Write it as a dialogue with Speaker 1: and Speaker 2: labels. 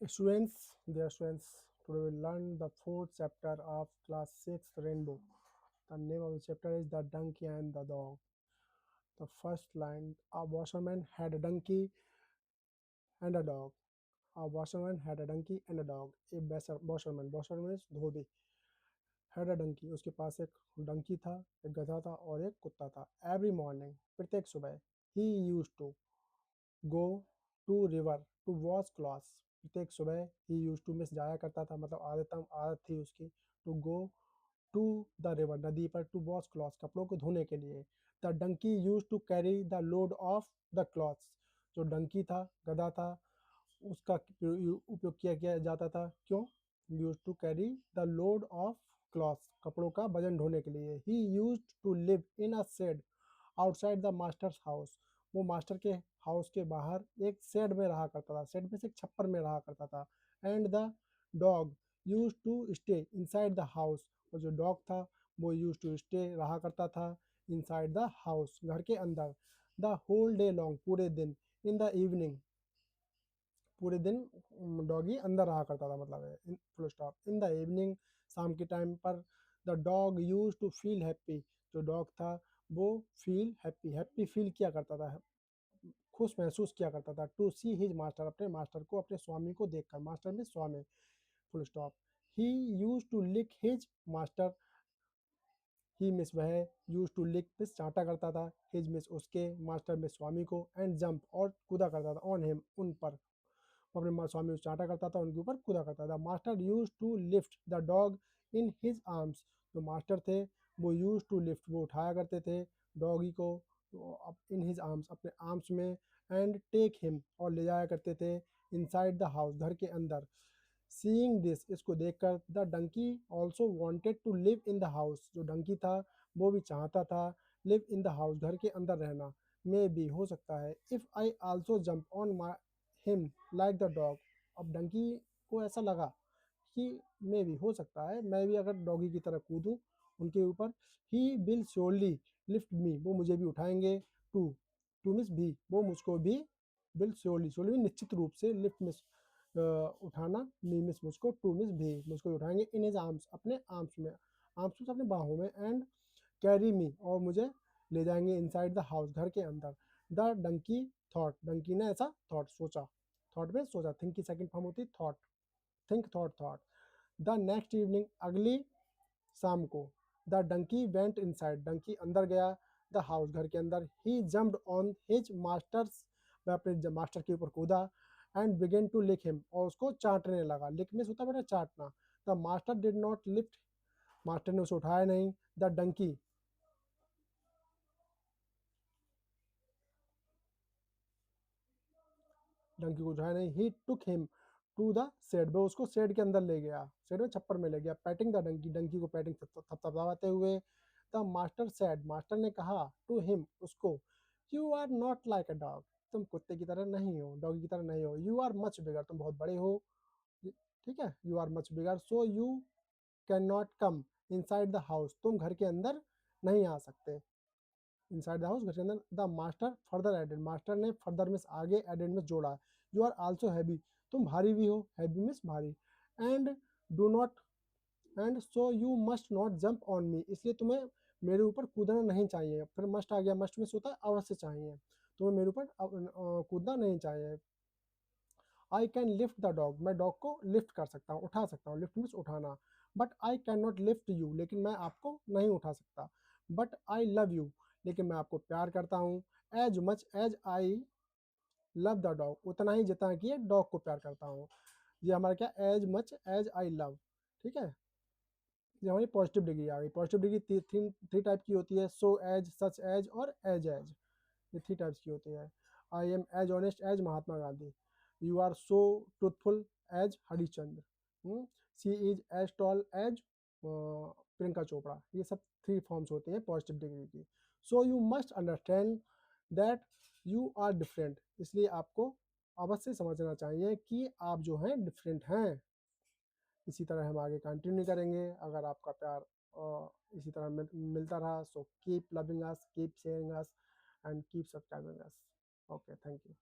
Speaker 1: Students, today we learn the fourth chapter of class 6 Rainbow. The name of the chapter is The Donkey and the Dog. The first line, a washerman had a donkey and a dog. A washerman had a donkey and a dog. A washerman is Dhobi, had a donkey, उसके पास एक डंकी था, एक गधा था और एक कुत्ता था. Every morning, प्रत्येक सुबह, he used to go to river to wash clothes. प्रत्येक सुबह he used to मिस जाया करता था, मतलब आदत थी उसकी, to go to the river नदी पर, to wash clothes कपड़ों को धोने के लिए. The donkey used to carry the load of the clothes. जो डंकी था, गधा था, उसका उपयोग किया जाता था. क्यों? Used to carry the load of clothes, कपड़ों का वजन ढोने के लिए. He used to live in a shed outside the master's house. वो मास्टर के हाउस के बाहर एक शेड में रहा करता था, शेड में से एक छप्पर में रहा करता था. And the dog use to stay inside the house. और जो डॉग था वो यूज टू स्टे रहा करता था इनसाइड द हाउस, घर के अंदर. द होल डे लॉन्ग, पूरे दिन. इन द इवनिंग, पूरे दिन डॉगी अंदर रहा करता था, मतलब है full stop. In the evening, शाम के टाइम पर. The dog use to feel happy. जो डॉग था वो फील हैप्पी फील किया करता था, खुश महसूस किया करता था. टू सी हिज मास्टर, अपने मास्टर को, अपने स्वामी को देखकर. मास्टर में स्वामी, full stop. He used to lick his master. He miss, वह यूज टू लिक मिस चाटा करता था, हिज मिस उसके, मास्टर में स्वामी को. एंड जंप, और कूदा करता था. ऑन हिम, उन पर. अपने स्वामी को चाटा करता था, उनके ऊपर कूदा करता था. Master use to lift the dog in his arms. जो मास्टर थे वो यूज टू लिफ्ट, वो उठाया करते थे डॉगी को इन हिज आर्म्स, अपने आर्म्स में. एंड टेक हिम, और ले जाया करते थे इनसाइड द हाउस, घर के अंदर. सीइंग दिस, इसको देखकर. The donkey also wanted to live in the house. जो डंकी था वो भी चाहता था लिव इन द हाउस, घर के अंदर रहना. मे बी, हो सकता है. If I also jump on my him like the dog. अब डंकी को ऐसा लगा कि मे भी, हो सकता है, मैं भी अगर डॉगी की तरह कूदूं उनके ऊपर. He will surely lift me, वो मुझे भी उठाएंगे. टू टू मिस भी, वो मुझको भी. विल श्योरली, श्योरली निश्चित रूप से, लिफ्ट मिस उठाना, मी मिस मुझको, टू मिस भी मुझको उठाएंगे. इन हिज आर्म्स, अपने आर्म्स में, आर्म्स अपने बाहों में. एंड कैरी मी, और मुझे ले जाएंगे इनसाइड द हाउस, घर के अंदर. द डंकी थॉट, डंकी ने ऐसा थॉट, सोचा. थॉट में सोचा, थिंक की सेकंड फॉर्म होती है thought. Think, thought. The next evening, अगली शाम को. The donkey went inside, donkey अंदर गया द हाउस, घर के अंदर. He jumped on his master's, वह अपने मास्टर के ऊपर कूदा. And began to lick him, और उसको चाटने लगा. लिक में होता बेटा चाटना. The master did not lift, master ने उसे उठाया नहीं. द डंकी, डंकी को उठाया नहीं. He took him to the shed, वो उसको शेड के अंदर ले गया, शेड में छप्पर में ले गया. पैटिंग द डंकी, डंकी को पैटिंग थपथपाते हुए. द मास्टर सेड, मास्टर ने कहा टू हिम, उसको. You are not like a dog, तुम कुत्ते की तरह नहीं हो, डॉगी की तरह नहीं हो. यू आर मच बिगर, तुम बहुत बड़े हो. ठीक है, you are much bigger, so you can not come inside the house, तुम घर के अंदर नहीं आ सकते. इनसाइड द हाउस, घर के अंदर. The master further added, master ने फर्दर मिस आगे, एडेड मिस जोड़ा. यू आर आल्सो हैवी, तुम भारी भी हो, हैवी मिस भारी. And do not, and so you must not jump on me, इसलिए तुम्हें मेरे ऊपर कूदना नहीं चाहिए. फिर मस्ट आ गया, मस्ट में से होता है अवश्य चाहिए, तुम्हें मेरे ऊपर कूदना नहीं चाहिए. I can lift the dog, मैं डॉग को लिफ्ट कर सकता हूँ, उठा सकता हूँ. लिफ्ट मीन्स उठाना. But I can not lift you, लेकिन मैं आपको नहीं उठा सकता. बट आई लव यू, लेकिन मैं आपको प्यार करता हूँ. As much as I love the dog, उतना ही जितना कि डॉग को प्यार करता हूँ. ये हमारा क्या, as much as I love. ठीक है, ये हमारी पॉजिटिव डिग्री आ गई. पॉजिटिव डिग्री थ्री टाइप की होती है. सो एज, सच एज और एज, ये थ्री टाइप्स की होती है. I am as honest as Mahatma Gandhi. You are so truthful as Harishchandra. She is as tall as Priyanka Chopra. ये सब थ्री फॉर्म्स होते हैं पॉजिटिव डिग्री की. So you must understand that you are different, इसलिए आपको अवश्य समझना चाहिए कि आप जो हैं डिफरेंट हैं. इसी तरह हम आगे कंटिन्यू करेंगे. अगर आपका प्यार इसी तरह मिलता रहा, so keep loving us, keep sharing us, and keep subscribing us. Okay, thank you.